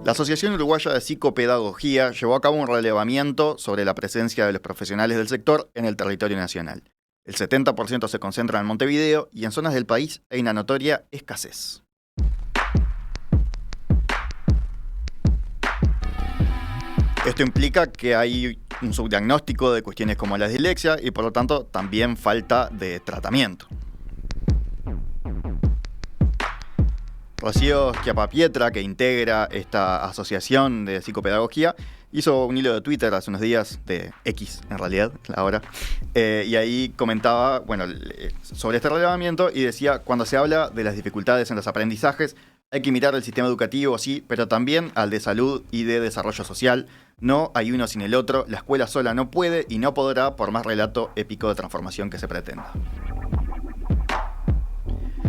La Asociación Uruguaya de Psicopedagogía llevó a cabo un relevamiento sobre la presencia de los profesionales del sector en el territorio nacional. El 70% se concentra en Montevideo y en zonas del país hay una notoria escasez. Esto implica que hay un subdiagnóstico de cuestiones como la dislexia y por lo tanto también falta de tratamiento. Rocío Schiappapietra, que integra esta asociación de psicopedagogía, hizo un hilo de Twitter hace unos días, de X en realidad, ahora, y ahí comentaba sobre este relevamiento y decía: cuando se habla de las dificultades en los aprendizajes, hay que mirar el sistema educativo, sí, pero también al de salud y de desarrollo social. No hay uno sin el otro, la escuela sola no puede y no podrá por más relato épico de transformación que se pretenda.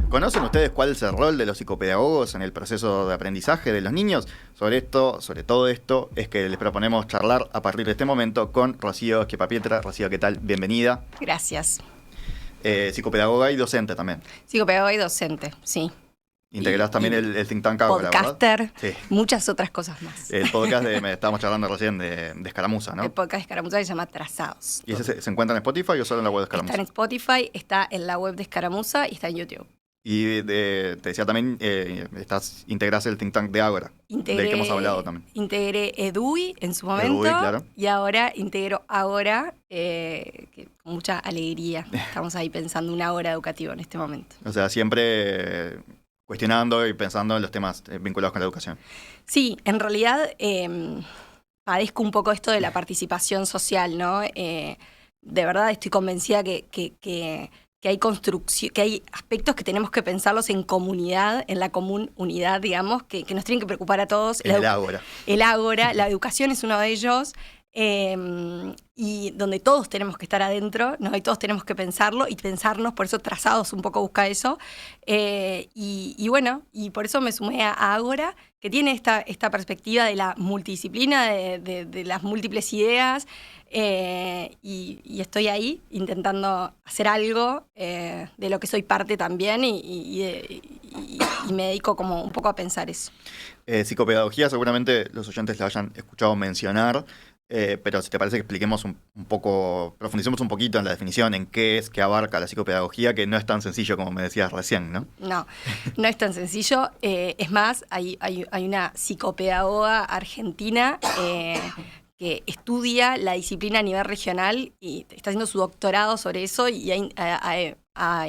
¿Conocen ustedes cuál es el rol de los psicopedagogos en el proceso de aprendizaje de los niños? Sobre todo esto, es que les proponemos charlar a partir de este momento con Rocío Schiappapietra. Rocío, ¿qué tal? Bienvenida. Gracias. Psicopedagoga y docente también. Psicopedagoga y docente, sí. Integrás también el think tank Ágora, podcaster, ¿verdad? Sí. Muchas otras cosas más. El podcast estábamos charlando recién de Escaramuza, ¿no? El podcast de Escaramuza se llama Trazados. ¿Y ese se encuentra en Spotify o solo en la web de Escaramuza? Está en Spotify, está en la web de Escaramuza y está en YouTube. Y te decía también, integrás el think tank de Ágora, del que hemos hablado también. Integré EDUI en su momento, claro. Y ahora integro Ágora, que con mucha alegría. Estamos ahí pensando una Ágora educativa en este momento. O sea, siempre cuestionando y pensando en los temas vinculados con la educación. Sí, en realidad padezco un poco esto de la participación social, ¿no? De verdad estoy convencida que hay que hay aspectos que tenemos que pensarlos en comunidad, en la común unidad, digamos, que nos tienen que preocupar a todos. El Ágora. El Ágora, la educación es uno de ellos. Y donde todos tenemos que estar adentro, ¿no? Y todos tenemos que pensarlo y pensarnos, por eso Trazados un poco busca eso. Y por eso me sumé a Ágora, que tiene esta perspectiva de la multidisciplina, de las múltiples ideas, y estoy ahí intentando hacer algo de lo que soy parte también y me dedico como un poco a pensar eso. Psicopedagogía, seguramente los oyentes la hayan escuchado mencionar. Pero si te parece que expliquemos un poco, profundicemos un poquito en la definición, en qué abarca la psicopedagogía, que no es tan sencillo como me decías recién, ¿no? No es tan sencillo. Es más, hay una psicopedagoga argentina que estudia la disciplina a nivel regional y está haciendo su doctorado sobre eso y ha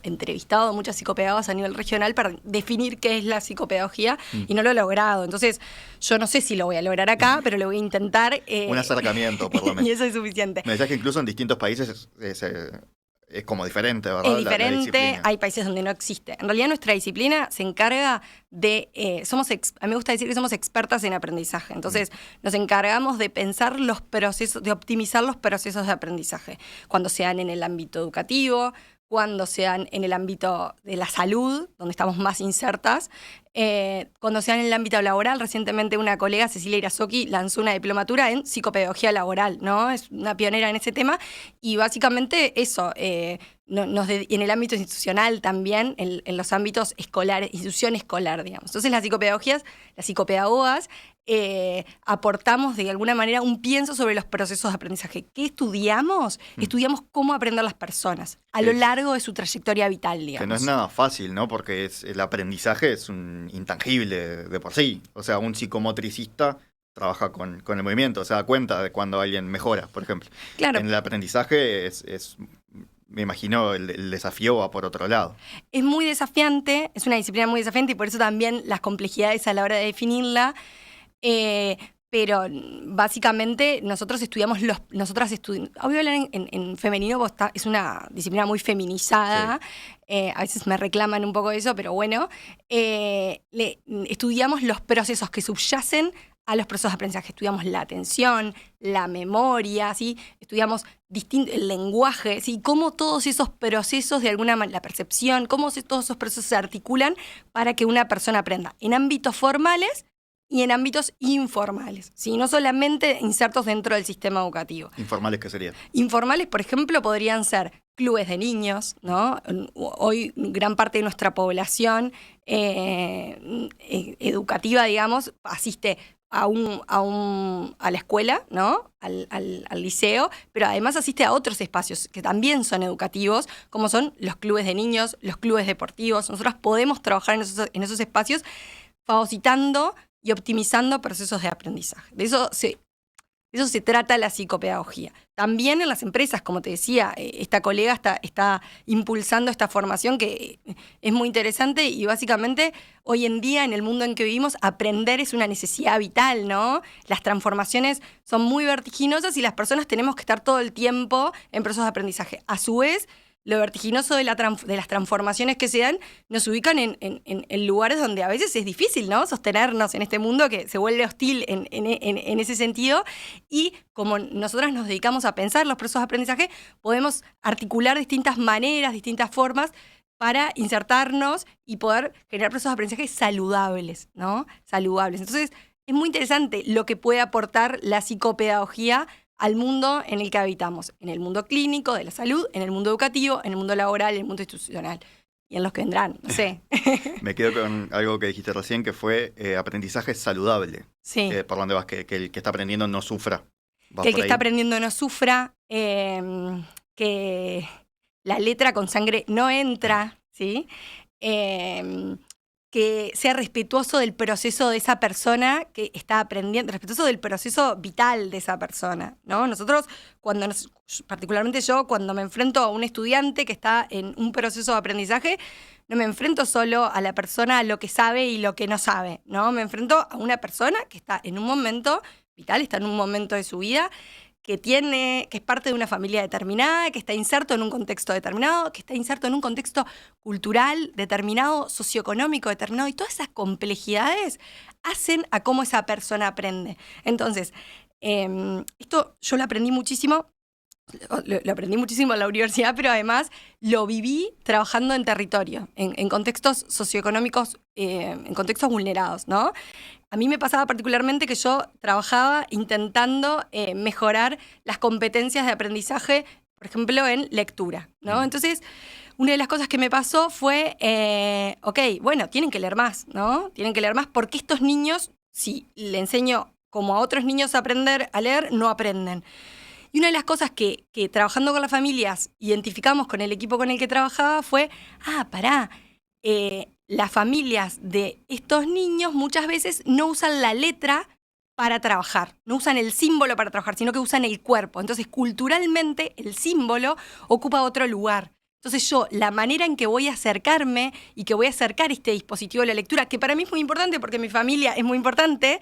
entrevistado a muchas psicopedagogas a nivel regional para definir qué es la psicopedagogía y no lo ha logrado. Entonces, yo no sé si lo voy a lograr acá, pero lo voy a intentar. Un acercamiento, por lo menos. Y eso es suficiente. Me decías que incluso en distintos países es como diferente, ¿verdad? Es diferente, hay países donde no existe. En realidad nuestra disciplina se encarga de... a mí me gusta decir que somos expertas en aprendizaje. Entonces nos encargamos de pensar los procesos, de optimizar los procesos de aprendizaje. Cuando sean en el ámbito educativo, cuando sean en el ámbito de la salud, donde estamos más insertas, cuando sean en el ámbito laboral. Recientemente una colega, Cecilia Irazoki, lanzó una diplomatura en psicopedagogía laboral, ¿no? Es una pionera en ese tema y básicamente eso, en el ámbito institucional también, en los ámbitos escolares, institución escolar, digamos. Entonces las psicopedagogas, aportamos de alguna manera un pienso sobre los procesos de aprendizaje. ¿Qué estudiamos? Estudiamos cómo aprender las personas a lo largo de su trayectoria vital, digamos. Que no es nada fácil, ¿no? Porque el aprendizaje es un intangible de por sí. O sea, un psicomotricista trabaja con el movimiento, se da cuenta de cuando alguien mejora, por ejemplo. Claro. En el aprendizaje me imagino el desafío va por otro lado. Es muy desafiante, es una disciplina muy desafiante y por eso también las complejidades a la hora de definirla. Pero básicamente nosotras estudiamos voy a hablar en femenino, porque es una disciplina muy feminizada. Sí. A veces me reclaman un poco de eso, pero bueno, estudiamos los procesos que subyacen a los procesos de aprendizaje. Estudiamos la atención, la memoria, ¿sí? Estudiamos el lenguaje, ¿sí? Cómo todos esos procesos, de alguna manera, la percepción, cómo todos esos procesos se articulan para que una persona aprenda en ámbitos formales y en ámbitos informales, ¿sí? No solamente insertos dentro del sistema educativo. ¿Informales qué sería? Informales, por ejemplo, podrían ser clubes de niños, ¿no? Hoy gran parte de nuestra población educativa, digamos, asiste a la escuela, ¿no? Al liceo, pero además asiste a otros espacios que también son educativos, como son los clubes de niños, los clubes deportivos. Nosotros podemos trabajar en esos espacios fagocitando y optimizando procesos de aprendizaje. De eso se trata la psicopedagogía. También en las empresas, como te decía, esta colega está impulsando esta formación que es muy interesante y básicamente hoy en día, en el mundo en que vivimos, aprender es una necesidad vital, ¿no? Las transformaciones son muy vertiginosas y las personas tenemos que estar todo el tiempo en procesos de aprendizaje. A su vez, lo vertiginoso de las transformaciones que se dan nos ubican en lugares donde a veces es difícil, ¿no? Sostenernos en este mundo que se vuelve hostil en ese sentido. Y como nosotras nos dedicamos a pensar los procesos de aprendizaje, podemos articular distintas maneras, distintas formas para insertarnos y poder generar procesos de aprendizaje saludables, ¿no? Saludables. Entonces, es muy interesante lo que puede aportar la psicopedagogía al mundo en el que habitamos, en el mundo clínico, de la salud, en el mundo educativo, en el mundo laboral, en el mundo institucional y en los que vendrán, no sé. Me quedo con algo que dijiste recién, que fue aprendizaje saludable. Sí. ¿Por dónde vas? Que el que está aprendiendo no sufra. Que el que está aprendiendo no sufra, que la letra con sangre no entra, ¿sí? Que sea respetuoso del proceso de esa persona que está aprendiendo, respetuoso del proceso vital de esa persona, ¿no? Nosotros, particularmente yo, cuando me enfrento a un estudiante que está en un proceso de aprendizaje, no me enfrento solo a la persona, a lo que sabe y lo que no sabe, ¿no? Me enfrento a una persona que está en un momento vital, está en un momento de su vida, que es parte de una familia determinada, que está inserto en un contexto determinado, que está inserto en un contexto cultural determinado, socioeconómico determinado, y todas esas complejidades hacen a cómo esa persona aprende. Entonces, esto yo lo aprendí muchísimo. Lo aprendí muchísimo en la universidad, pero además lo viví trabajando en territorio, en contextos socioeconómicos, en contextos vulnerados, ¿no? A mí me pasaba particularmente que yo trabajaba intentando mejorar las competencias de aprendizaje, por ejemplo, en lectura, ¿no? Entonces, una de las cosas que me pasó fue, bueno, tienen que leer más, ¿no? Tienen que leer más porque estos niños, si le enseño como a otros niños a aprender a leer, no aprenden. Y una de las cosas que trabajando con las familias identificamos con el equipo con el que trabajaba fue, las familias de estos niños muchas veces no usan la letra para trabajar, no usan el símbolo para trabajar, sino que usan el cuerpo. Entonces, culturalmente, el símbolo ocupa otro lugar. Entonces la manera en que voy a acercarme y que voy a acercar este dispositivo de la lectura, que para mí es muy importante porque mi familia es muy importante,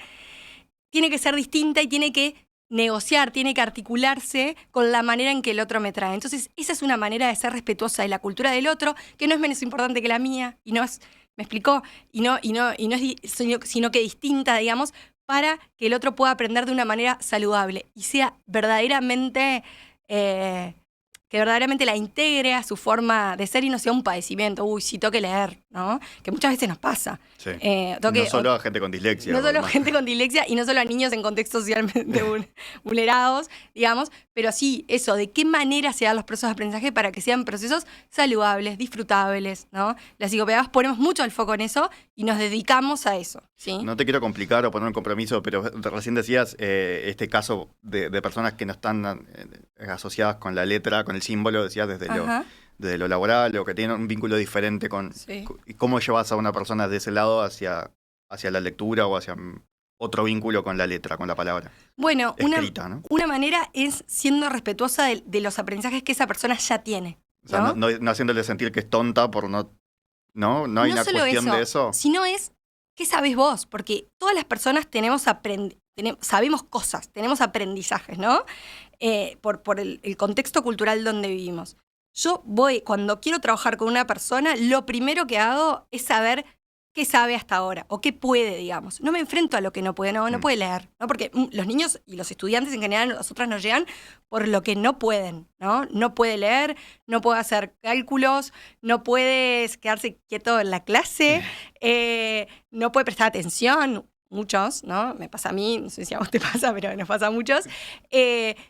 tiene que ser distinta y tiene que negociar, tiene que articularse con la manera en que el otro me trae. Entonces, esa es una manera de ser respetuosa de la cultura del otro, que no es menos importante que la mía, y no es, ¿me explicó? Sino que distinta, digamos, para que el otro pueda aprender de una manera saludable y sea verdaderamente que verdaderamente la integre a su forma de ser y no sea un padecimiento. Uy, sí, tengo que leer, ¿no? Que muchas veces nos pasa. Sí. No solo a gente con dislexia. No solo a gente con dislexia y no solo a niños en contextos socialmente vulnerados, digamos, pero sí, eso, de qué manera se dan los procesos de aprendizaje para que sean procesos saludables, disfrutables, ¿no? Las psicopedagogos ponemos mucho el foco en eso y nos dedicamos a eso, ¿sí? No te quiero complicar o poner un compromiso, pero recién decías este caso de personas que no están asociadas con la letra, con el símbolo, decías desde lo laboral o que tienen un vínculo diferente con... Sí. ¿Cómo llevas a una persona de ese lado hacia la lectura o hacia otro vínculo con la letra, con la palabra? Bueno, escrita, ¿no? Una manera es siendo respetuosa de los aprendizajes que esa persona ya tiene, ¿no? O sea, no haciéndole sentir que es tonta por no hay una cuestión de eso. Sino es, ¿qué sabes vos? Porque todas las personas sabemos cosas, tenemos aprendizajes, ¿no? Por el contexto cultural donde vivimos. Yo cuando quiero trabajar con una persona, lo primero que hago es saber qué sabe hasta ahora, o qué puede, digamos. No me enfrento a lo que no puede, no puede leer, ¿no? Porque los niños y los estudiantes en general, nosotros nos llegan por lo que no pueden, ¿no? No puede leer, no puede hacer cálculos, no puede quedarse quieto en la clase, no puede prestar atención, muchos, ¿no? Me pasa a mí, no sé si a vos te pasa, pero nos pasa a muchos.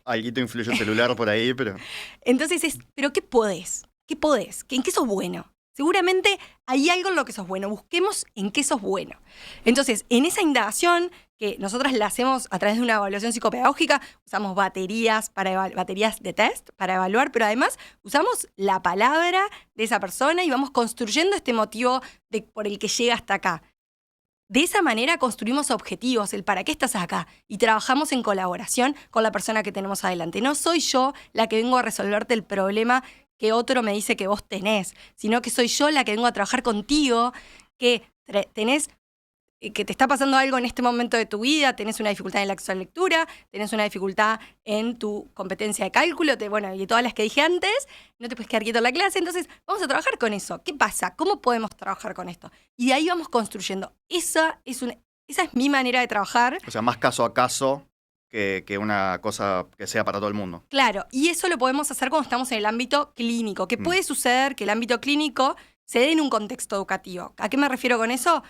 Alguito influye el celular por ahí, pero... Entonces ¿pero qué podés? ¿Qué podés? ¿En qué sos bueno? Seguramente hay algo en lo que sos bueno. Busquemos en qué sos bueno. Entonces, en esa indagación que nosotros la hacemos a través de una evaluación psicopedagógica, usamos baterías de test para evaluar, pero además usamos la palabra de esa persona y vamos construyendo este motivo por el que llega hasta acá. De esa manera construimos objetivos, el para qué estás acá, y trabajamos en colaboración con la persona que tenemos adelante. No soy yo la que vengo a resolverte el problema que otro me dice que vos tenés, sino que soy yo la que vengo a trabajar contigo, que que te está pasando algo en este momento de tu vida, tenés una dificultad en la lectura, tenés una dificultad en tu competencia de cálculo, y todas las que dije antes, no te puedes quedar quieto en la clase, entonces vamos a trabajar con eso. ¿Qué pasa? ¿Cómo podemos trabajar con esto? Y de ahí vamos construyendo. Esa es mi manera de trabajar. O sea, más caso a caso que una cosa que sea para todo el mundo. Claro, y eso lo podemos hacer cuando estamos en el ámbito clínico, que puede suceder que el ámbito clínico se dé en un contexto educativo. ¿A qué me refiero con eso?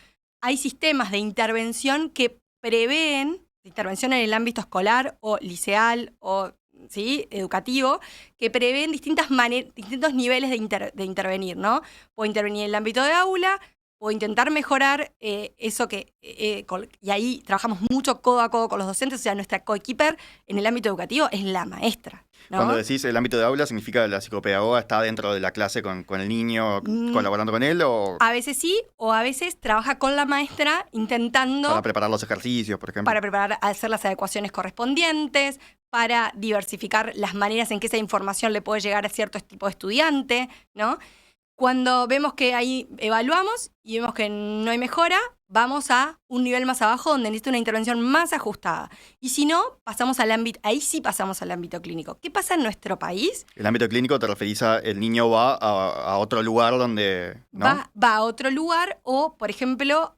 Hay sistemas de intervención que prevén, intervención en el ámbito escolar o liceal o educativo, que prevén distintos niveles de intervenir, ¿no? Puedo intervenir en el ámbito de aula, puedo intentar mejorar eso y ahí trabajamos mucho codo a codo con los docentes, o sea, nuestra coequiper en el ámbito educativo es la maestra, ¿no? Cuando decís el ámbito de aula, ¿significa que la psicopedagoga está dentro de la clase con el niño, colaborando con él? O... A veces sí, o a veces trabaja con la maestra intentando... Para preparar los ejercicios, por ejemplo. Para hacer las adecuaciones correspondientes, para diversificar las maneras en que esa información le puede llegar a cierto tipo de estudiante, ¿no? Cuando vemos que ahí evaluamos y vemos que no hay mejora, vamos a un nivel más abajo donde necesita una intervención más ajustada. Y si no, ahí sí pasamos al ámbito clínico. ¿Qué pasa en nuestro país? El ámbito clínico te referís a el niño va a otro lugar donde... ¿no? Va a otro lugar o, por ejemplo,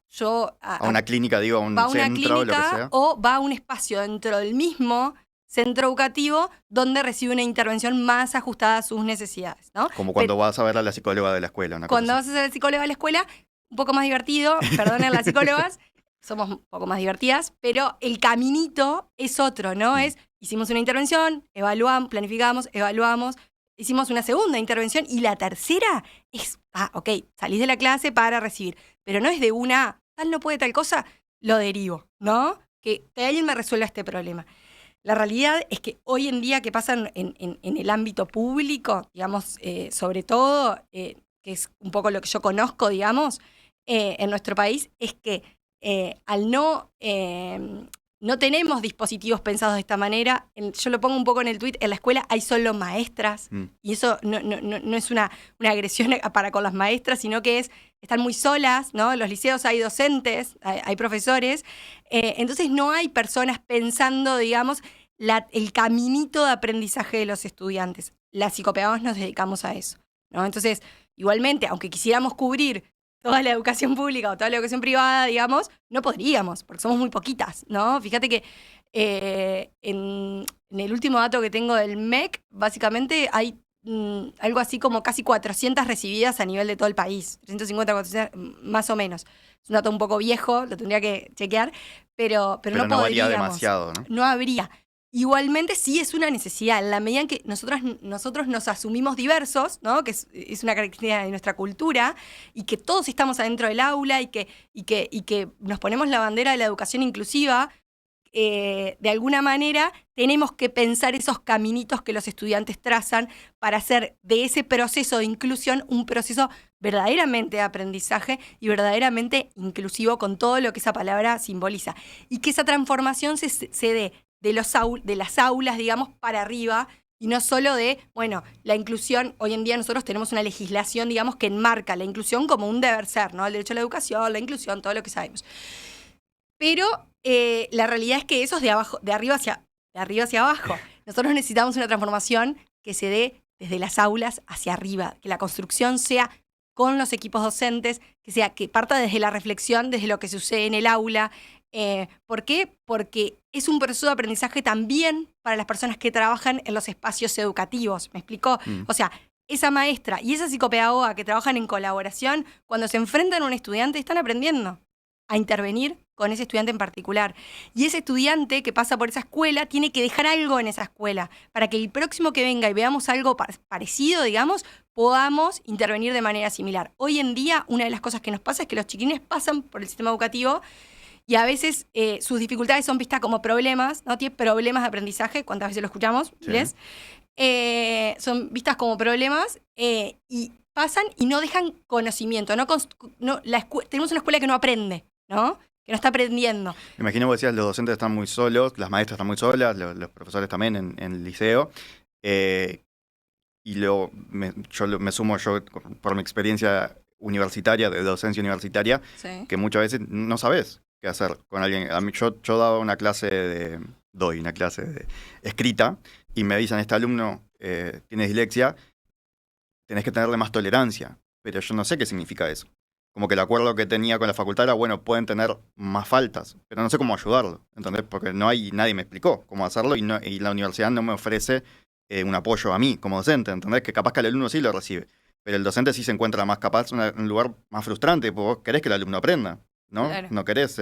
a una clínica, a un centro, lo que sea. O va a un espacio dentro del mismo centro educativo donde recibe una intervención más ajustada a sus necesidades, ¿no? Como cuando vas a ver a la psicóloga de la escuela. Cuando vas a ser psicóloga de la escuela, un poco más divertido, perdonen las psicólogas, somos un poco más divertidas, pero el caminito es otro, ¿no? Hicimos una intervención, evaluamos, planificamos, evaluamos, hicimos una segunda intervención y la tercera es, salís de la clase para recibir, pero no es de tal no puede tal cosa, lo derivo, ¿no? Que alguien me resuelva este problema. La realidad es que hoy en día que pasa en el ámbito público, digamos, sobre todo, que es un poco lo que yo conozco, digamos, en nuestro país, es que al no tenemos dispositivos pensados de esta manera, yo lo pongo un poco en el tuit, en la escuela hay solo maestras, y eso no es una agresión para con las maestras, sino que están muy solas, ¿no? En los liceos hay docentes, hay profesores, entonces no hay personas pensando, digamos, el caminito de aprendizaje de los estudiantes. Las psicopedagogos nos dedicamos a eso, ¿no? Entonces, igualmente, aunque quisiéramos cubrir toda la educación pública o toda la educación privada, digamos, no podríamos, porque somos muy poquitas, ¿no? Fíjate que en el último dato que tengo del MEC, básicamente hay algo así como casi 400 recibidas a nivel de todo el país, 350, 400, más o menos. Es un dato un poco viejo, lo tendría que chequear, pero no podríamos. Varía demasiado, ¿no? No habría. Igualmente sí es una necesidad, en la medida en que nosotros nos asumimos diversos, ¿no? Que es una característica de nuestra cultura, y que todos estamos adentro del aula y que nos ponemos la bandera de la educación inclusiva, de alguna manera tenemos que pensar esos caminitos que los estudiantes trazan para hacer de ese proceso de inclusión un proceso verdaderamente de aprendizaje y verdaderamente inclusivo con todo lo que esa palabra simboliza. Y que esa transformación se dé de las aulas, digamos, para arriba, y no solo la inclusión. Hoy en día nosotros tenemos una legislación, digamos, que enmarca la inclusión como un deber ser, ¿no? El derecho a la educación, la inclusión, todo lo que sabemos. Pero la realidad es que eso es de arriba hacia abajo. Nosotros necesitamos una transformación que se dé desde las aulas hacia arriba, que la construcción sea con los equipos docentes, que parta desde la reflexión, desde lo que sucede en el aula. ¿Por qué? Porque es un proceso de aprendizaje también para las personas que trabajan en los espacios educativos. ¿Me explicó? O sea, esa maestra y esa psicopedagoga que trabajan en colaboración, cuando se enfrentan a un estudiante, están aprendiendo. a intervenir con ese estudiante en particular. Y ese estudiante que pasa por esa escuela tiene que dejar algo en esa escuela para que el próximo que venga y veamos algo parecido, digamos, podamos intervenir de manera similar. Hoy en día, una de las cosas que nos pasa es que los chiquilines pasan por el sistema educativo y a veces sus dificultades son vistas como problemas, ¿no? Tiene problemas de aprendizaje, ¿cuántas veces lo escuchamos? ¿Les? Son vistas como problemas y pasan y no dejan conocimiento. Tenemos una escuela que no aprende, ¿no? Que no está aprendiendo. Me imagino que decías, los docentes están muy solos, las maestras están muy solas, los profesores también en el liceo. Y me sumo por mi experiencia universitaria, de docencia universitaria, sí, que muchas veces no sabes qué hacer con alguien. A mí, yo doy una clase de escrita y me dicen, este alumno tiene dislexia, tenés que tenerle más tolerancia. Pero yo no sé qué significa eso. Como que el acuerdo que tenía con la facultad era, bueno, pueden tener más faltas, pero no sé cómo ayudarlo, ¿entendés? Porque nadie me explicó cómo hacerlo y la universidad no me ofrece un apoyo a mí como docente, ¿entendés? Que capaz que el alumno sí lo recibe, pero el docente sí se encuentra más capaz, un lugar más frustrante, porque vos querés que el alumno aprenda, ¿no? Claro. No querés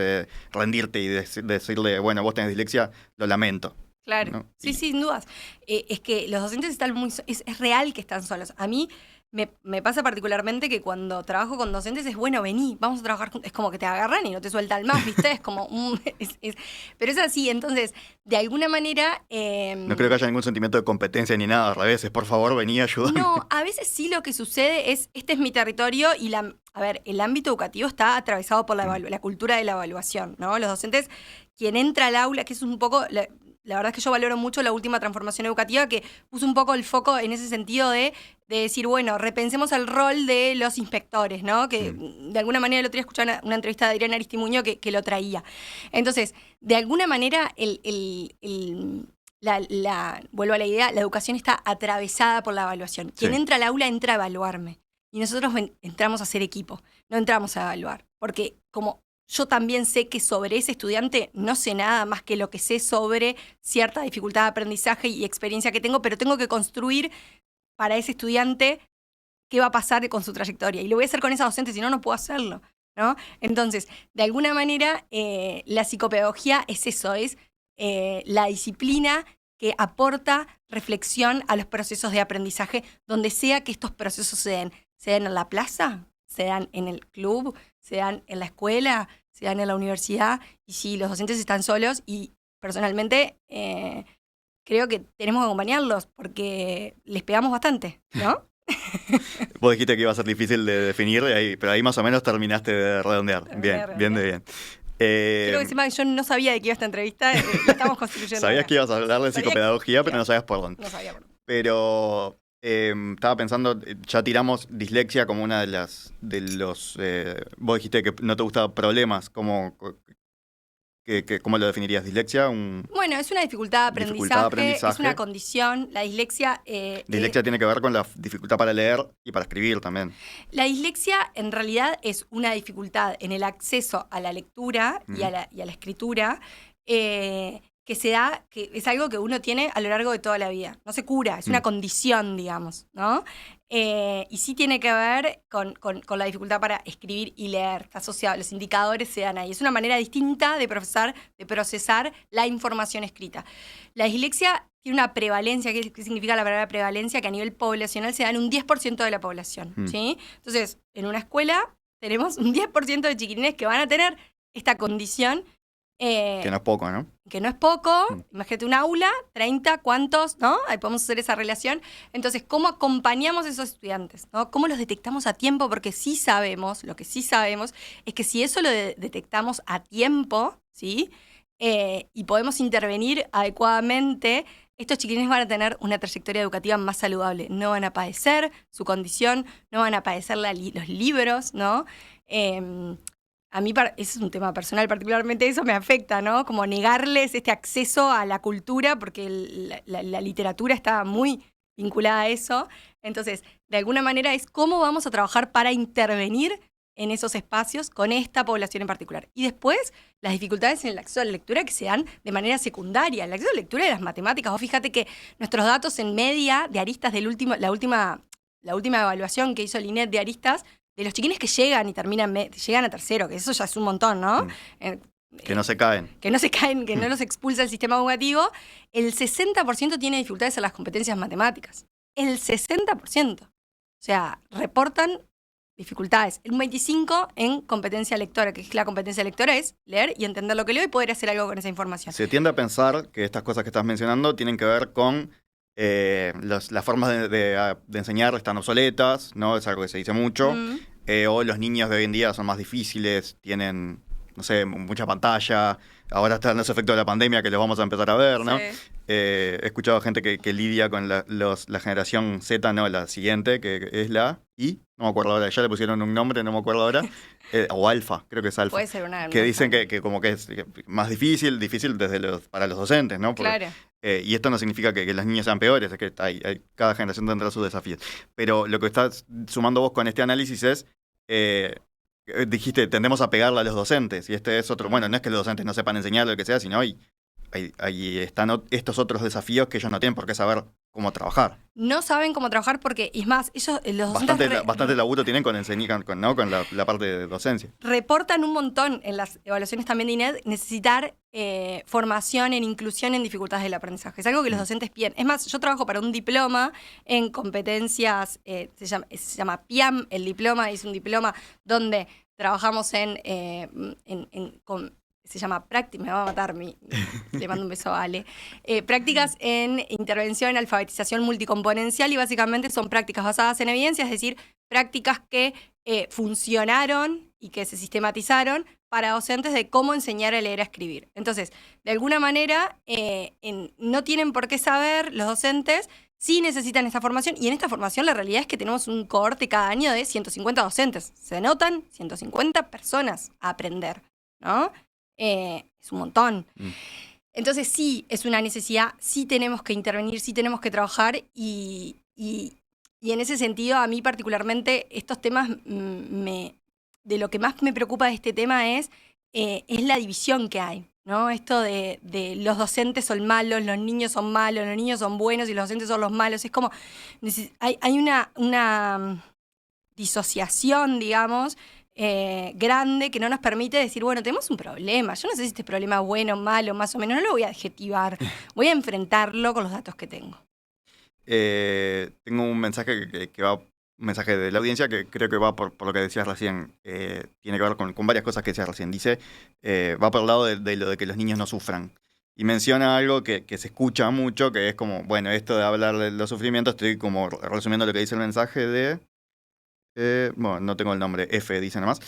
rendirte y decirle, bueno, vos tenés dislexia, lo lamento. Claro, ¿no? Sí, sin dudas. Es que los docentes están es real que están solos. A mí me pasa particularmente que cuando trabajo con docentes es, bueno, vení, vamos a trabajar juntos. Es como que te agarran y no te sueltan más, ¿viste? Es como pero es así, entonces, de alguna manera... no creo que haya ningún sentimiento de competencia ni nada, al revés, es por favor, vení, ayúdame. No, a veces sí lo que sucede es, este es mi territorio y el ámbito educativo está atravesado por la cultura de la evaluación, ¿no? Los docentes, quien entra al aula, que es un poco... La verdad es que yo valoro mucho la última transformación educativa que puso un poco el foco en ese sentido de decir, bueno, repensemos el rol de los inspectores, ¿no? Que de alguna manera el otro día escuché una entrevista de Adriana Aristimuño que lo traía. Entonces, de alguna manera, vuelvo a la idea, la educación está atravesada por la evaluación. Quien entra al aula entra a evaluarme. Y nosotros entramos a ser equipo, no entramos a evaluar. Porque como yo también sé que sobre ese estudiante no sé nada más que lo que sé sobre cierta dificultad de aprendizaje y experiencia que tengo, pero tengo que construir para ese estudiante qué va a pasar con su trayectoria. Y lo voy a hacer con esa docente, si no, no puedo hacerlo, ¿no? Entonces, de alguna manera, la psicopedagogía es eso, es la disciplina que aporta reflexión a los procesos de aprendizaje, donde sea que estos procesos se den en la plaza, se dan en el club, se dan en la escuela, se dan en la universidad, y sí, los docentes están solos y personalmente creo que tenemos que acompañarlos porque les pegamos bastante, ¿no? Vos dijiste que iba a ser difícil de definir, pero ahí más o menos terminaste de redondear. Bien. Creo que encima yo no sabía de qué iba esta entrevista, la estamos construyendo. Sabías que ibas a hablar de psicopedagogía, pero no sabías por dónde. No sabía por dónde. Pero estaba pensando, ya tiramos dislexia como una de los... vos dijiste que no te gustaban problemas, ¿cómo lo definirías? ¿Dislexia? Bueno, es una dificultad de aprendizaje, es una condición. La dislexia... dislexia tiene que ver con la dificultad para leer y para escribir también. La dislexia en realidad es una dificultad en el acceso a la lectura y a la escritura, que se da, que es algo que uno tiene a lo largo de toda la vida. No se cura, es una condición, digamos, ¿no? Y sí tiene que ver con la dificultad para escribir y leer. Está asociado, los indicadores se dan ahí. Es una manera distinta de procesar la información escrita. La dislexia tiene una prevalencia. ¿Qué significa la palabra prevalencia? Que a nivel poblacional se da en un 10% de la población, ¿sí? Entonces, en una escuela tenemos un 10% de chiquilines que van a tener esta condición. Que no es poco, ¿no? Que no es poco. Imagínate un aula, 30, ¿cuántos? ¿No? Ahí podemos hacer esa relación. Entonces, ¿cómo acompañamos a esos estudiantes? ¿No? ¿Cómo los detectamos a tiempo? Porque sí sabemos, lo que sí sabemos es que si eso lo detectamos a tiempo, ¿sí? Y podemos intervenir adecuadamente, estos chiquilines van a tener una trayectoria educativa más saludable. No van a padecer su condición, no van a padecer los libros, ¿no? A mí, eso es un tema personal, particularmente eso me afecta, ¿no? Como negarles este acceso a la cultura, porque la literatura está muy vinculada a eso. Entonces, de alguna manera es cómo vamos a trabajar para intervenir en esos espacios con esta población en particular. Y después, las dificultades en el acceso a la lectura que se dan de manera secundaria. El acceso a la lectura de las matemáticas. Vos fíjate que nuestros datos en media de aristas la última evaluación que hizo el INET de aristas de los chiquines que llegan y llegan a tercero, que eso ya es un montón, ¿no? Que no se caen. Que no se caen, que no los expulsa el sistema educativo, el 60% tiene dificultades en las competencias matemáticas. El 60%. O sea, reportan dificultades. Un 25% en competencia lectora, que es la competencia lectora es leer y entender lo que leo y poder hacer algo con esa información. Se tiende a pensar que estas cosas que estás mencionando tienen que ver con las formas de enseñar están obsoletas, ¿no? Es algo que se dice mucho. O los niños de hoy en día son más difíciles, tienen, no sé, mucha pantalla. Ahora están los efectos de la pandemia que los vamos a empezar a ver, ¿no? Sí. He escuchado gente que lidia con la generación Z, no, la siguiente, que es la I, no me acuerdo ahora, ya le pusieron un nombre, no me acuerdo ahora, o Alfa, creo que es Alfa. Puede ser una. Que dicen que como que es más difícil para los docentes, ¿no? Porque, claro. Y esto no significa que los niños sean peores, es que cada generación tendrá sus desafíos. Pero lo que estás sumando vos con este análisis es... dijiste, tendemos a pegarle a los docentes, y este es otro, bueno, no es que los docentes no sepan enseñar lo que sea, sino ahí están estos otros desafíos que ellos no tienen por qué saber cómo trabajar. No saben cómo trabajar porque, es más, los docentes... Bastante laburo tienen con enseñar, ¿no? Con la parte de docencia. Reportan un montón en las evaluaciones también de INED necesitar formación en inclusión en dificultades del aprendizaje. Es algo que los docentes piden. Es más, yo trabajo para un diploma en competencias, se llama PIAM, el diploma, es un diploma donde trabajamos se llama práctica, me va a matar, le mando un beso a Ale. Prácticas en intervención, alfabetización multicomponencial, y básicamente son prácticas basadas en evidencia, es decir, prácticas que funcionaron y que se sistematizaron para docentes de cómo enseñar a leer a escribir. Entonces, de alguna manera, no tienen por qué saber los docentes, sí necesitan esta formación, y en esta formación la realidad es que tenemos un cohorte cada año de 150 docentes. Se anotan 150 personas a aprender, ¿no? Es un montón. Entonces sí, es una necesidad, sí tenemos que intervenir, sí tenemos que trabajar y en ese sentido a mí particularmente estos temas, de lo que más me preocupa de este tema es la división que hay, ¿no? Esto de los docentes son malos, los niños son malos, los niños son buenos y los docentes son los malos. Es como, hay una disociación, digamos, grande que no nos permite decir, bueno, tenemos un problema. Yo no sé si este problema es bueno, malo, más o menos. No lo voy a adjetivar. Voy a enfrentarlo con los datos que tengo. Tengo un mensaje que va, un mensaje de la audiencia que creo que va por lo que decías recién. Tiene que ver con varias cosas que decías recién. Dice, va por el lado de lo de que los niños no sufran. Y menciona algo que se escucha mucho, que es como, bueno, esto de hablar de los sufrimientos, estoy como resumiendo lo que dice el mensaje de... bueno, no tengo el nombre, F dice nomás.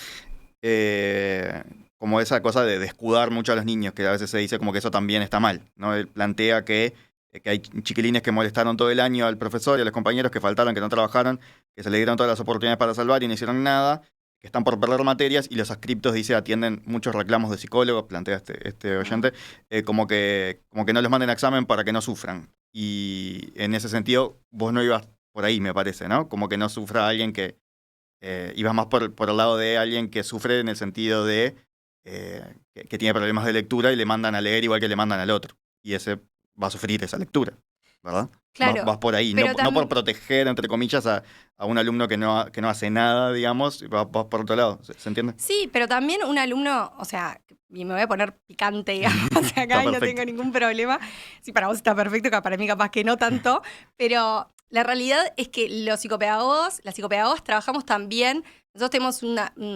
Como esa cosa de escudar mucho a los niños, que a veces se dice como que eso también está mal, ¿no? Él plantea que hay chiquilines que molestaron todo el año al profesor y a los compañeros, que faltaron, que no trabajaron, que se le dieron todas las oportunidades para salvar y no hicieron nada, que están por perder materias, y los adscriptos, dice, atienden muchos reclamos de psicólogos, plantea este oyente, como que no los manden a examen para que no sufran. Y en ese sentido, vos no ibas por ahí, me parece, ¿no? Como que no sufra alguien que... ibas más por el lado de alguien que sufre en el sentido de que tiene problemas de lectura y le mandan a leer igual que le mandan al otro. Y ese va a sufrir esa lectura, ¿verdad? Claro. Vas por ahí, no por proteger, entre comillas, a un alumno que no hace nada, digamos, vas por otro lado, ¿se entiende? Sí, pero también un alumno, o sea, y me voy a poner picante, digamos, acá y no tengo ningún problema. Sí, para vos está perfecto, que para mí capaz que no tanto, pero... La realidad es que las psicopedagogas trabajamos también, nosotros tenemos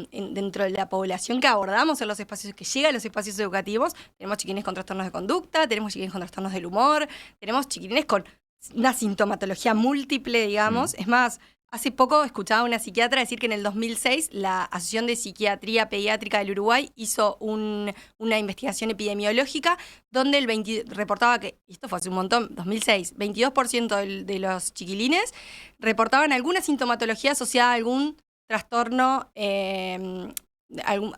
dentro de la población que abordamos en los espacios, que llega a los espacios educativos, tenemos chiquilines con trastornos de conducta, tenemos chiquilines con trastornos del humor, tenemos chiquilines con una sintomatología múltiple, digamos. Es más, hace poco escuchaba a una psiquiatra decir que en el 2006 la Asociación de Psiquiatría Pediátrica del Uruguay hizo una investigación epidemiológica donde reportaba que, y esto fue hace un montón, 2006, 22% de los chiquilines reportaban alguna sintomatología asociada a algún trastorno,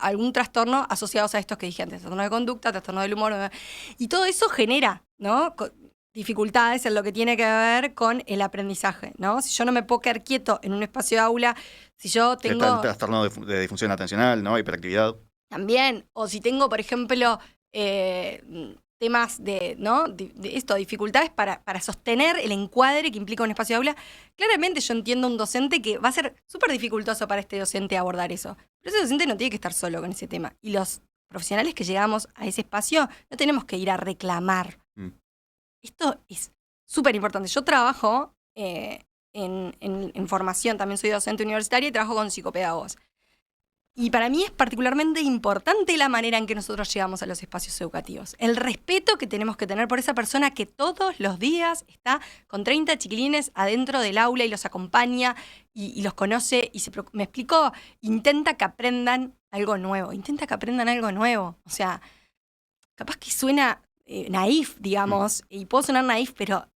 algún trastorno asociados a estos que dije antes, trastorno de conducta, trastorno del humor, y todo eso genera, ¿no?, dificultades en lo que tiene que ver con el aprendizaje, ¿no? Si yo no me puedo quedar quieto en un espacio de aula, si yo tengo... Está el trastorno de disfunción atencional, ¿no? Hiperactividad. También, o si tengo, por ejemplo, temas ¿no? Dificultades para sostener el encuadre que implica un espacio de aula. Claramente yo entiendo un docente que va a ser súper dificultoso para este docente abordar eso. Pero ese docente no tiene que estar solo con ese tema. Y los profesionales que llegamos a ese espacio no tenemos que ir a reclamar. Esto es súper importante. Yo trabajo en formación, también soy docente universitaria y trabajo con psicopedagogos. Y para mí es particularmente importante la manera en que nosotros llegamos a los espacios educativos. El respeto que tenemos que tener por esa persona que todos los días está con 30 chiquilines adentro del aula y los acompaña y los conoce y me explicó, intenta que aprendan algo nuevo. O sea, capaz que suena naif, digamos, y puedo sonar naif, pero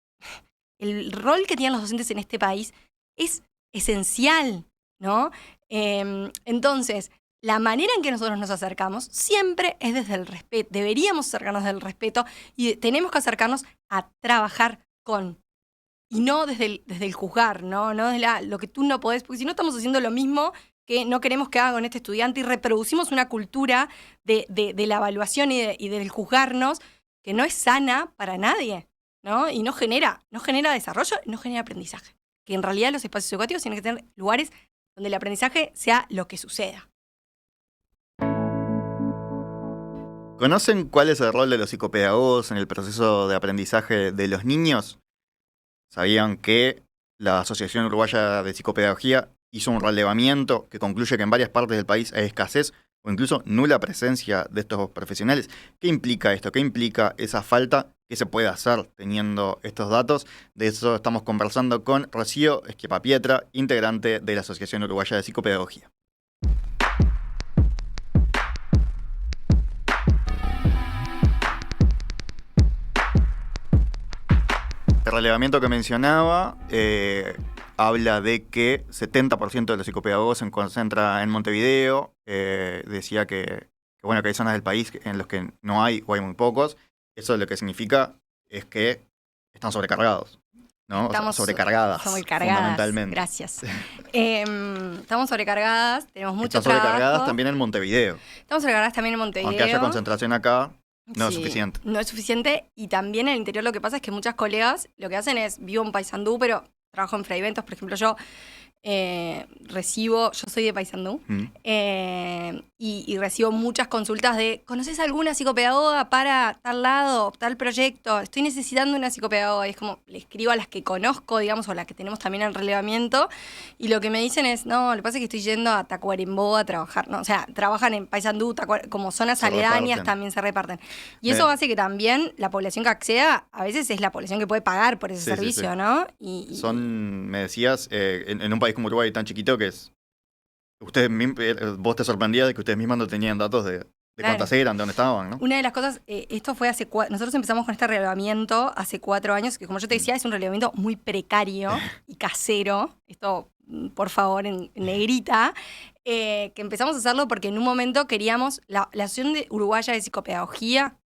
el rol que tienen los docentes en este país es esencial, ¿no? Entonces, la manera en que nosotros nos acercamos siempre es desde el respeto. Deberíamos acercarnos desde el respeto y tenemos que acercarnos a trabajar con. Y no desde el juzgar, ¿no? No desde lo que tú no podés, porque si no estamos haciendo lo mismo que no queremos que haga con este estudiante y reproducimos una cultura de la evaluación y del juzgarnos que no es sana para nadie, ¿no? Y no genera desarrollo, no genera aprendizaje. Que en realidad los espacios educativos tienen que tener lugares donde el aprendizaje sea lo que suceda. ¿Conocen cuál es el rol de los psicopedagogos en el proceso de aprendizaje de los niños? ¿Sabían que la Asociación Uruguaya de Psicopedagogía hizo un relevamiento que concluye que en varias partes del país hay escasez o incluso nula presencia de estos profesionales? ¿Qué implica esto? ¿Qué implica esa falta? ¿Qué se puede hacer teniendo estos datos? De eso estamos conversando con Rocío Schiappapiedra, integrante de la Asociación Uruguaya de Psicopedagogía. El relevamiento que mencionaba habla de que 70% de los psicopedagogos se concentra en Montevideo. Decía que hay zonas del país en los que no hay o hay muy pocos. Eso lo que significa es que están sobrecargados, ¿no? Estamos sobrecargadas, fundamentalmente. Gracias. Estamos sobrecargadas, tenemos mucho trabajo. Están sobrecargadas también en Montevideo. Estamos sobrecargadas también en Montevideo. Aunque haya concentración acá, no es Sí, suficiente. No es suficiente. Y también en el interior lo que pasa es que muchas colegas lo que hacen es, vivo en Paysandú, pero trabajo en Fraiventos. Por ejemplo, yo yo soy de Paysandú, y recibo muchas consultas de, ¿conoces alguna psicopedagoga para tal lado, tal proyecto? Estoy necesitando una psicopedagoga. Y es como, le escribo a las que conozco, digamos, o las que tenemos también en relevamiento, y lo que me dicen es, no, lo que pasa es que estoy yendo a Tacuarembó a trabajar, ¿no? O sea, trabajan en Paysandú, como zonas aledañas también se reparten. Y eso hace que también la población que acceda, a veces es la población que puede pagar por ese servicio, ¿no? Me decías, en un país como Uruguay tan chiquito que es... Vos te sorprendías de que ustedes mismos no tenían datos de cuántas eran, de dónde estaban, ¿no? Una de las cosas, esto fue nosotros empezamos con este relevamiento hace 4 años, que como yo te decía, es un relevamiento muy precario y casero. Esto, por favor, en negrita. Que empezamos a hacerlo porque en un momento queríamos, la Asociación Uruguaya de Psicopedagogía,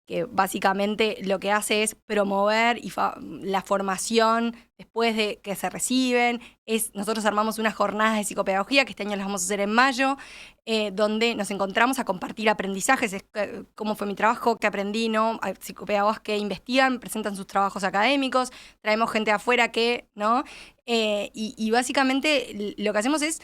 que básicamente lo que hace es promover la formación después de que se reciben. Nosotros armamos unas jornadas de psicopedagogía, que este año las vamos a hacer en mayo, donde nos encontramos a compartir aprendizajes, cómo fue mi trabajo, qué aprendí, ¿no? Hay psicopedagogos que investigan, presentan sus trabajos académicos, traemos gente de afuera que, ¿no? Y básicamente lo que hacemos es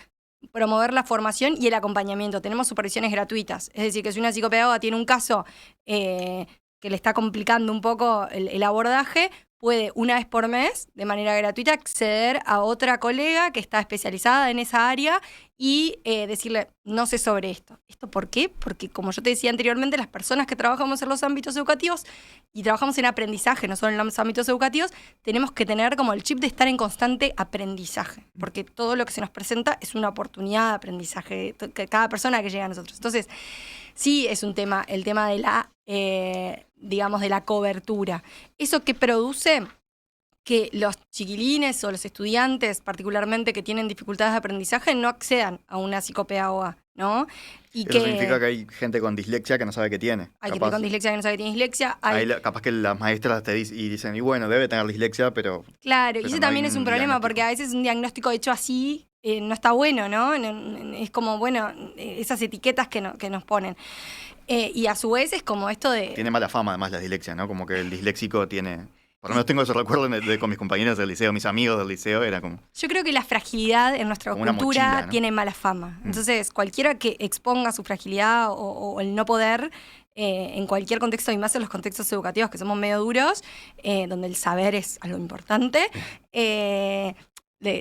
promover la formación y el acompañamiento. Tenemos supervisiones gratuitas. Es decir, que si una psicopedagoga tiene un caso que le está complicando un poco el abordaje, puede una vez por mes, de manera gratuita, acceder a otra colega que está especializada en esa área y decirle, no sé sobre esto. ¿Esto por qué? Porque, como yo te decía anteriormente, las personas que trabajamos en los ámbitos educativos y trabajamos en aprendizaje, no solo en los ámbitos educativos, tenemos que tener como el chip de estar en constante aprendizaje, porque todo lo que se nos presenta es una oportunidad de aprendizaje, cada persona que llega a nosotros. Entonces, sí es un tema, el tema de la, digamos, de la cobertura. Eso que produce que los chiquilines o los estudiantes, particularmente que tienen dificultades de aprendizaje, no accedan a una psicopedagoga, ¿no? Y eso significa que hay gente con dislexia que no sabe qué tiene. Hay gente con dislexia que no sabe que tiene dislexia. Capaz que las maestras te dicen, y bueno, debe tener dislexia, pero... Claro, y ese no también es un problema, porque a veces un diagnóstico hecho así no está bueno, ¿no? Es como, bueno, esas etiquetas que nos ponen. Y a su vez es como esto de... Tiene mala fama además la dislexia, ¿no? Como que el disléxico tiene... Por lo menos tengo ese recuerdo con mis compañeros del liceo, mis amigos del liceo, era como... Yo creo que la fragilidad en nuestra como una cultura mochila, ¿no? tiene mala fama. Entonces, cualquiera que exponga su fragilidad o el no poder, en cualquier contexto, y más en los contextos educativos que somos medio duros, donde el saber es algo importante,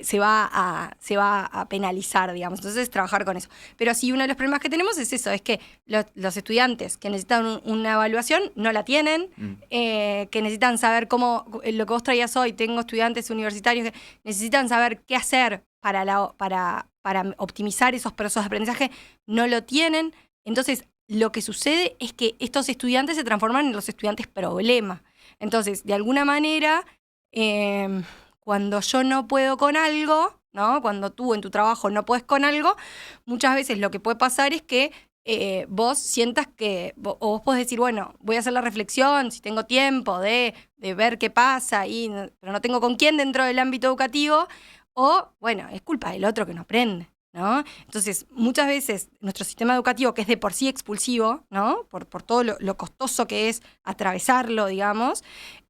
se va a penalizar, digamos. Entonces, trabajar con eso. Pero sí, uno de los problemas que tenemos es eso, es que los estudiantes que necesitan una evaluación no la tienen, que necesitan saber cómo, lo que vos traías hoy, tengo estudiantes universitarios que necesitan saber qué hacer para optimizar esos procesos de aprendizaje, no lo tienen. Entonces, lo que sucede es que estos estudiantes se transforman en los estudiantes problema. Entonces, de alguna manera... cuando yo no puedo con algo, ¿no? Cuando tú en tu trabajo no puedes con algo, muchas veces lo que puede pasar es que vos sientas que, o vos podés decir, bueno, voy a hacer la reflexión, si tengo tiempo de ver qué pasa, pero no tengo con quién dentro del ámbito educativo, o, bueno, es culpa del otro que no aprende, ¿no? Entonces, muchas veces nuestro sistema educativo, que es de por sí expulsivo, ¿no? Por todo lo costoso que es atravesarlo, digamos,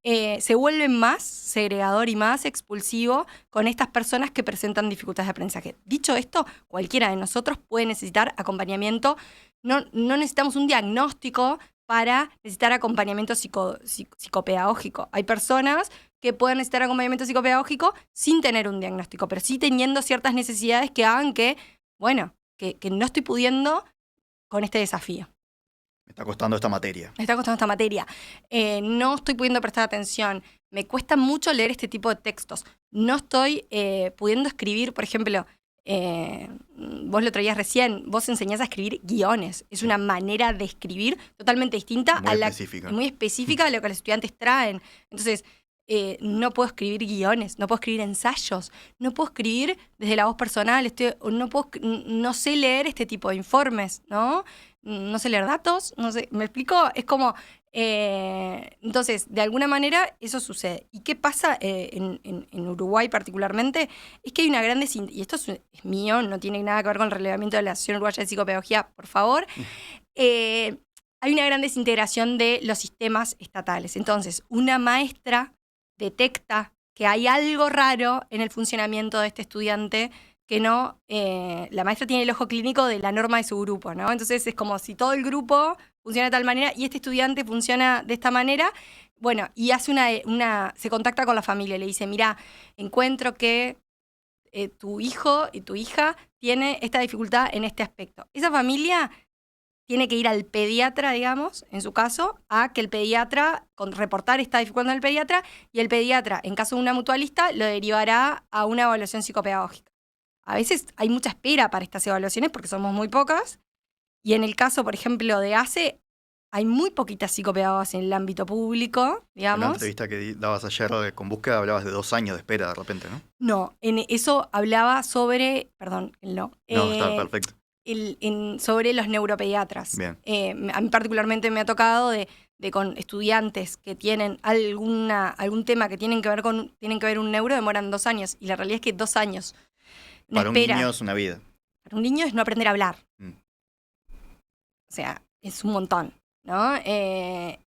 se vuelve más segregador y más expulsivo con estas personas que presentan dificultades de aprendizaje. Dicho esto, cualquiera de nosotros puede necesitar acompañamiento. No necesitamos un diagnóstico para necesitar acompañamiento psicopedagógico. Hay personas que pueden necesitar acompañamiento psicopedagógico sin tener un diagnóstico, pero sí teniendo ciertas necesidades que hagan que, bueno, que no estoy pudiendo con este desafío. Me está costando esta materia. No estoy pudiendo prestar atención. Me cuesta mucho leer este tipo de textos. No estoy pudiendo escribir, por ejemplo, vos lo traías recién, vos enseñás a escribir guiones. Es una manera de escribir totalmente distinta muy específica a lo que los estudiantes traen. Entonces, no puedo escribir guiones, no puedo escribir ensayos, no puedo escribir desde la voz personal, no sé leer este tipo de informes, ¿no? No sé leer datos, no sé, ¿me explico? Es como, entonces, de alguna manera eso sucede. ¿Y qué pasa en Uruguay particularmente? Es que hay una gran y esto es mío, no tiene nada que ver con el relevamiento de la Asociación Uruguaya de Psicopedagogía, por favor. Hay una gran desintegración de los sistemas estatales. Entonces, una maestra detecta que hay algo raro en el funcionamiento de este estudiante que no, la maestra tiene el ojo clínico de la norma de su grupo, ¿no? Entonces es como si todo el grupo funciona de tal manera y este estudiante funciona de esta manera, bueno, y hace se contacta con la familia, le dice, mira, encuentro que tu hijo y tu hija tiene esta dificultad en este aspecto. Esa familia tiene que ir al pediatra, digamos, en su caso, a que el pediatra, reportar esta dificultad al pediatra, y el pediatra, en caso de una mutualista, lo derivará a una evaluación psicopedagógica. A veces hay mucha espera para estas evaluaciones porque somos muy pocas, y en el caso, por ejemplo, de ACE, hay muy poquitas psicopedagogas en el ámbito público, digamos. En la entrevista que dabas ayer con Búsqueda hablabas de 2 años de espera de repente, ¿no? No, en eso hablaba sobre, perdón, no. No, está perfecto. Sobre los neuropediatras. Bien. A mí particularmente me ha tocado de con estudiantes que tienen algún tema que tienen que ver un neuro, demoran 2 años. Y la realidad es que 2 años. Para un niño es una vida. Para un niño es no aprender a hablar. O sea, es un montón, ¿no?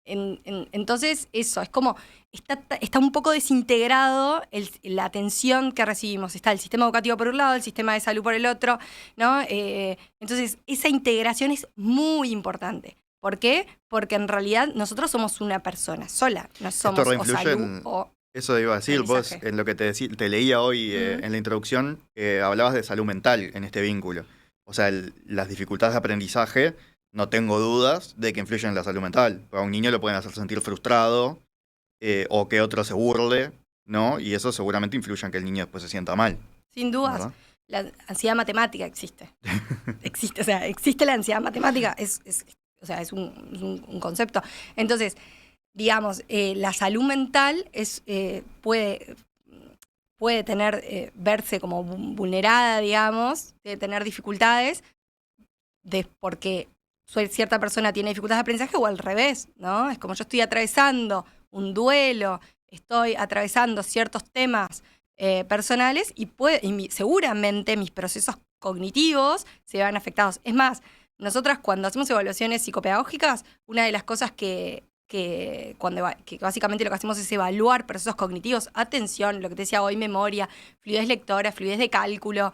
Entonces, eso, es como, está un poco desintegrado la atención que recibimos. Está el sistema educativo por un lado, el sistema de salud por el otro, ¿no? Entonces, esa integración es muy importante. ¿Por qué? Porque en realidad nosotros somos una persona sola, no somos o salud o... Eso iba a decir, vos en lo que te leía hoy en la introducción, hablabas de salud mental en este vínculo. O sea, las dificultades de aprendizaje, no tengo dudas de que influyen en la salud mental. A un niño lo pueden hacer sentir frustrado o que otro se burle, ¿no? Y eso seguramente influye en que el niño después se sienta mal. Sin dudas. ¿Verdad? La ansiedad matemática existe. Existe la ansiedad matemática, es un concepto. Entonces, digamos, la salud mental puede tener, verse como vulnerada, digamos, de tener dificultades, porque cierta persona tiene dificultades de aprendizaje o al revés, ¿no? Es como yo estoy atravesando un duelo, estoy atravesando ciertos temas personales y seguramente mis procesos cognitivos se van afectados. Es más, nosotras cuando hacemos evaluaciones psicopedagógicas, una de las cosas que básicamente lo que hacemos es evaluar procesos cognitivos, atención, lo que te decía hoy, memoria, fluidez lectora, fluidez de cálculo,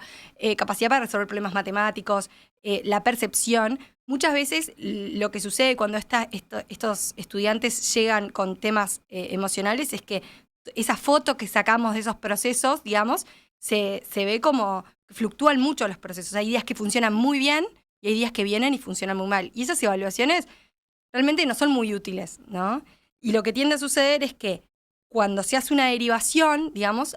capacidad para resolver problemas matemáticos, la percepción. Muchas veces lo que sucede cuando estos estudiantes llegan con temas emocionales es que esa foto que sacamos de esos procesos, digamos, se ve como fluctúan mucho los procesos. Hay días que funcionan muy bien y hay días que vienen y funcionan muy mal. Y esas evaluaciones realmente no son muy útiles, ¿no? Y lo que tiende a suceder es que cuando se hace una derivación, digamos,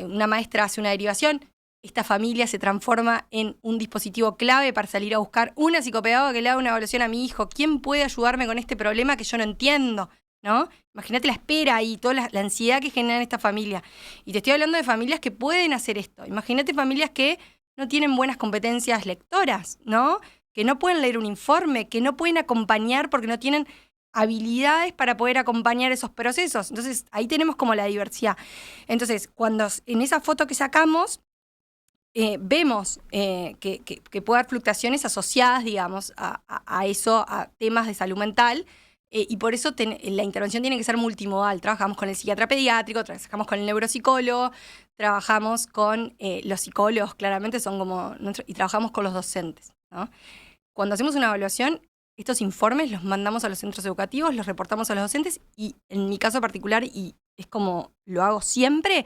una maestra hace una derivación, esta familia se transforma en un dispositivo clave para salir a buscar una psicopedagoga que le haga una evaluación a mi hijo. ¿Quién puede ayudarme con este problema que yo no entiendo? ¿No? Imagínate la espera y toda la ansiedad que generan esta familia. Y te estoy hablando de familias que pueden hacer esto. Imagínate familias que no tienen buenas competencias lectoras, ¿no? Que no pueden leer un informe, que no pueden acompañar porque no tienen habilidades para poder acompañar esos procesos. Entonces, ahí tenemos como la diversidad. Entonces, cuando en esa foto que sacamos, vemos que puede haber fluctuaciones asociadas, digamos, a eso, a temas de salud mental, y por eso la intervención tiene que ser multimodal. Trabajamos con el psiquiatra pediátrico, trabajamos con el neuropsicólogo, trabajamos con los psicólogos, claramente son como y trabajamos con los docentes, ¿no? Cuando hacemos una evaluación, estos informes los mandamos a los centros educativos, los reportamos a los docentes y en mi caso particular, y es como lo hago siempre,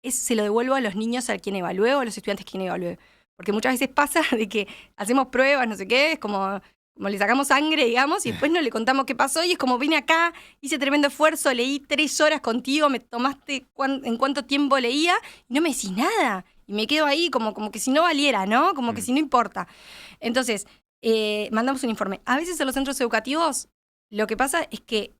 se lo devuelvo a los niños a quien evalúe o a los estudiantes a quien evalúe. Porque muchas veces pasa de que hacemos pruebas, no sé qué, es como le sacamos sangre, digamos, y después no le contamos qué pasó, y es como vine acá, hice tremendo esfuerzo, leí 3 horas contigo, me tomaste en cuánto tiempo leía, y no me decís nada. Y me quedo ahí como que si no valiera, ¿no? Como que si no importa. Entonces, mandamos un informe. A veces en los centros educativos lo que pasa es que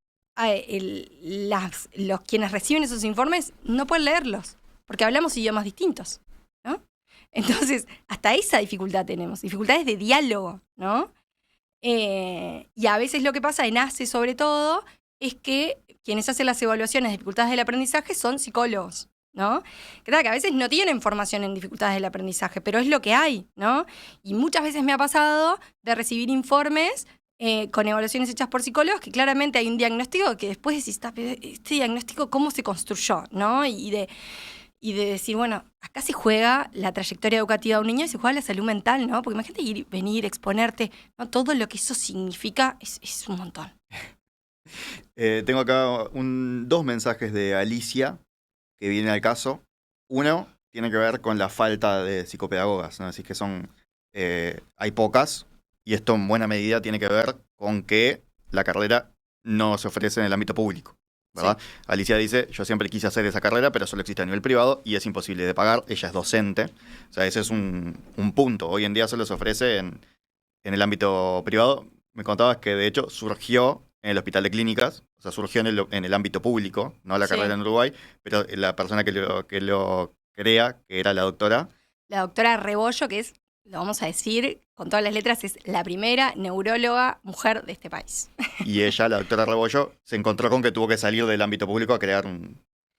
los quienes reciben esos informes no pueden leerlos, porque hablamos idiomas distintos, ¿no? Entonces, hasta esa dificultad tenemos, dificultades de diálogo, ¿no? Y a veces lo que pasa en ACE sobre todo es que quienes hacen las evaluaciones de dificultades del aprendizaje son psicólogos, ¿no? Que a veces no tienen formación en dificultades del aprendizaje, pero es lo que hay, ¿no? Y muchas veces me ha pasado de recibir informes con evaluaciones hechas por psicólogos que claramente hay un diagnóstico que después decís, este diagnóstico, ¿cómo se construyó? ¿No? Y de decir, bueno, acá se juega la trayectoria educativa de un niño y se juega la salud mental, ¿no? Porque imagínate venir, exponerte, ¿no? Todo lo que eso significa es un montón. Tengo acá 2 mensajes de Alicia que vienen al caso. Uno tiene que ver con la falta de psicopedagogas, ¿no? Así que hay pocas, y esto en buena medida tiene que ver con que la carrera no se ofrece en el ámbito público, ¿verdad? Sí. Alicia dice, yo siempre quise hacer esa carrera, pero solo existe a nivel privado y es imposible de pagar. Ella es docente, o sea, ese es un punto. Hoy en día solo se ofrece en el ámbito privado. Me contabas que de hecho surgió en el Hospital de Clínicas, o sea, surgió en el ámbito público, no la carrera en Uruguay, pero la persona que lo crea, que era la doctora. La doctora Rebollo, que es, lo vamos a decir con todas las letras, es la primera neuróloga mujer de este país. Y ella, la doctora Rebollo, se encontró con que tuvo que salir del ámbito público a crear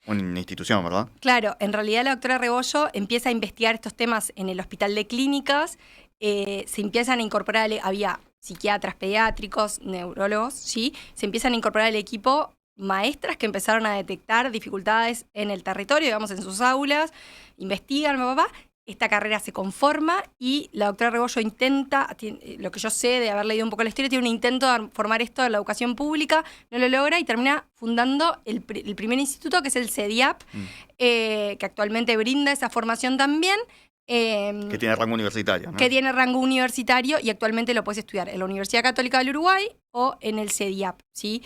una institución, ¿verdad? Claro, en realidad la doctora Rebollo empieza a investigar estos temas en el Hospital de Clínicas, se empiezan a incorporar, había psiquiatras pediátricos, neurólogos, ¿sí? Se empiezan a incorporar al equipo maestras que empezaron a detectar dificultades en el territorio, digamos, en sus aulas, investigan, esta carrera se conforma y la doctora Rebollo intenta, lo que yo sé de haber leído un poco la historia, tiene un intento de formar esto en la educación pública, no lo logra y termina fundando el primer instituto, que es el CEDIAP, que actualmente brinda esa formación también. Que tiene rango universitario, ¿no? Que tiene rango universitario y actualmente lo puedes estudiar en la Universidad Católica del Uruguay o en el CEDIAP, ¿sí?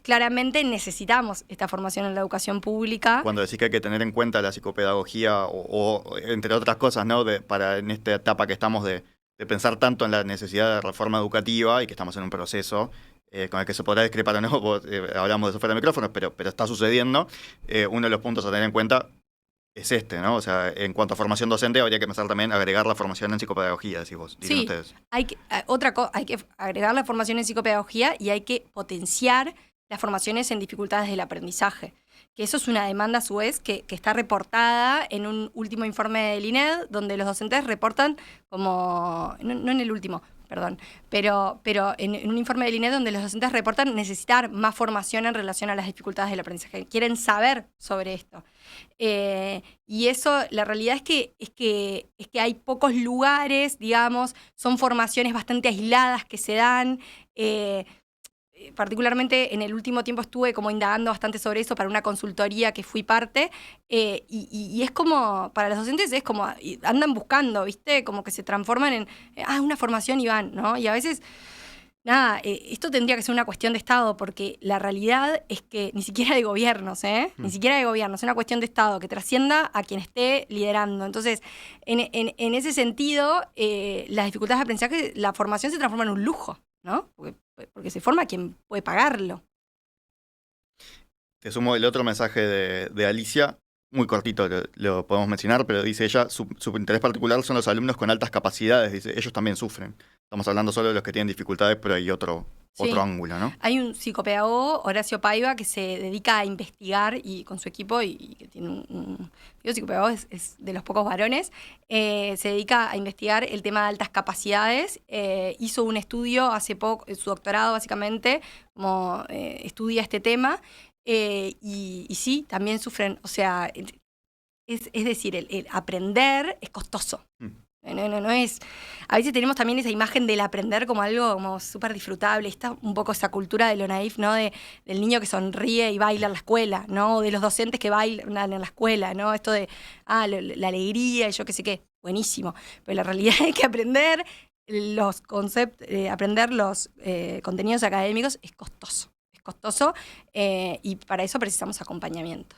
Claramente necesitamos esta formación en la educación pública. Cuando decís que hay que tener en cuenta la psicopedagogía o entre otras cosas, ¿no? Para en esta etapa que estamos de pensar tanto en la necesidad de reforma educativa y que estamos en un proceso con el que se podrá discrepar o no, hablamos de eso fuera de micrófonos, pero está sucediendo. Uno de los puntos a tener en cuenta es ¿no? O sea, en cuanto a formación docente, habría que empezar también a agregar la formación en psicopedagogía, decís vos. Sí, ustedes. Hay que agregar la formación en psicopedagogía y hay que potenciar las formaciones en dificultades del aprendizaje, que eso es una demanda a su vez que está reportada en un último informe del INED, donde los docentes reportan como, no en el último, perdón, pero en un informe del INED donde los docentes reportan necesitar más formación en relación a las dificultades del aprendizaje, quieren saber sobre esto. Y eso, la realidad es que hay pocos lugares, digamos, son formaciones bastante aisladas que se dan. Particularmente en el último tiempo estuve como indagando bastante sobre eso para una consultoría que fui parte, y es como, para los docentes es como, andan buscando, ¿viste? Como que se transforman en, una formación y van, ¿no? Y a veces, nada, esto tendría que ser una cuestión de Estado, porque la realidad es que ni siquiera de gobiernos, ni siquiera de gobiernos, es una cuestión de Estado que trascienda a quien esté liderando. Entonces, en ese sentido, las dificultades de aprendizaje, la formación se transforma en un lujo, ¿no? Porque se forma quien puede pagarlo. Te sumo el otro mensaje de Alicia, muy cortito lo podemos mencionar, pero dice ella, su interés particular son los alumnos con altas capacidades, dice, ellos también sufren. Estamos hablando solo de los que tienen dificultades, pero hay otro ángulo, ¿no? Hay un psicopedagogo, Horacio Paiva, que se dedica a investigar y con su equipo, y que tiene un psicopedagogo, es de los pocos varones, se dedica a investigar el tema de altas capacidades. Hizo un estudio hace poco, su doctorado básicamente, como estudia este tema, y sí, también sufren, o sea, es decir, el aprender es costoso. No es. A veces tenemos también esa imagen del aprender como algo como súper disfrutable. Está un poco esa cultura de lo naif, ¿no? Del niño que sonríe y baila en la escuela, ¿no? O de los docentes que bailan en la escuela, ¿no? Esto de la alegría y yo qué sé qué. Buenísimo. Pero la realidad es que aprender los conceptos, aprender los contenidos académicos es costoso. Es costoso, y para eso precisamos acompañamiento.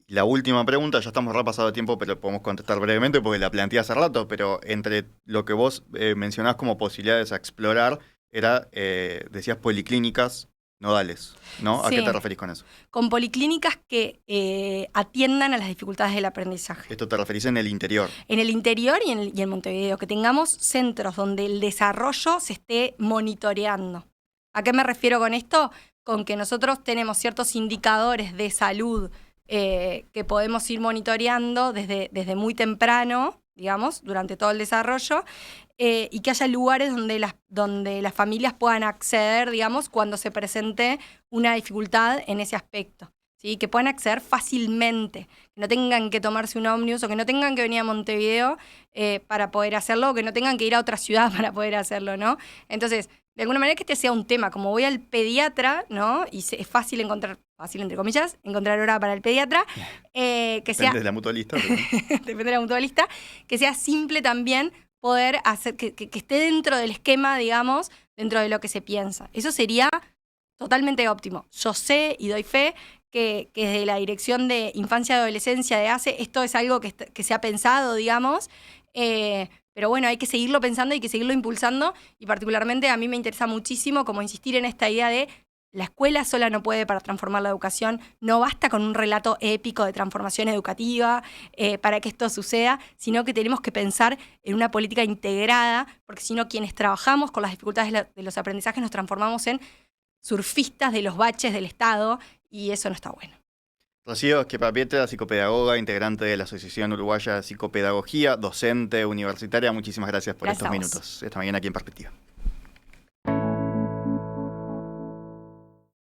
La última pregunta, ya estamos repasado de tiempo, pero podemos contestar brevemente porque la planteé hace rato, pero entre lo que vos mencionás como posibilidades a explorar, era, decías, policlínicas nodales, ¿no? ¿A qué te referís con eso? Con policlínicas que atiendan a las dificultades del aprendizaje. ¿Esto te referís en el interior? En el interior y en Montevideo, que tengamos centros donde el desarrollo se esté monitoreando. ¿A qué me refiero con esto? Con que nosotros tenemos ciertos indicadores de salud que podemos ir monitoreando desde muy temprano, digamos, durante todo el desarrollo, y que haya lugares donde las familias puedan acceder, digamos, cuando se presente una dificultad en ese aspecto, ¿sí? Que puedan acceder fácilmente, que no tengan que tomarse un ómnibus o que no tengan que venir a Montevideo para poder hacerlo, o que no tengan que ir a otra ciudad para poder hacerlo, ¿no? Entonces, de alguna manera que este sea un tema, como voy al pediatra, ¿no? Y es fácil encontrar, fácil entre comillas, encontrar hora para el pediatra, que sea... Depende de la mutualista. Pero... Depende de la mutualista, que sea simple también poder hacer, que esté dentro del esquema, digamos, dentro de lo que se piensa. Eso sería totalmente óptimo. Yo sé y doy fe que desde la Dirección de Infancia y Adolescencia de ACE, esto es algo que se ha pensado, digamos, pero bueno, hay que seguirlo pensando, hay que seguirlo impulsando, y particularmente a mí me interesa muchísimo como insistir en esta idea de la escuela sola no puede para transformar la educación, no basta con un relato épico de transformación educativa para que esto suceda, sino que tenemos que pensar en una política integrada, porque si no, quienes trabajamos con las dificultades de los aprendizajes nos transformamos en surfistas de los baches del Estado, y eso no está bueno. Rocío Schiappapiedra, psicopedagoga, integrante de la Asociación Uruguaya de Psicopedagogía, docente universitaria, muchísimas gracias por estos minutos esta mañana aquí en Perspectiva.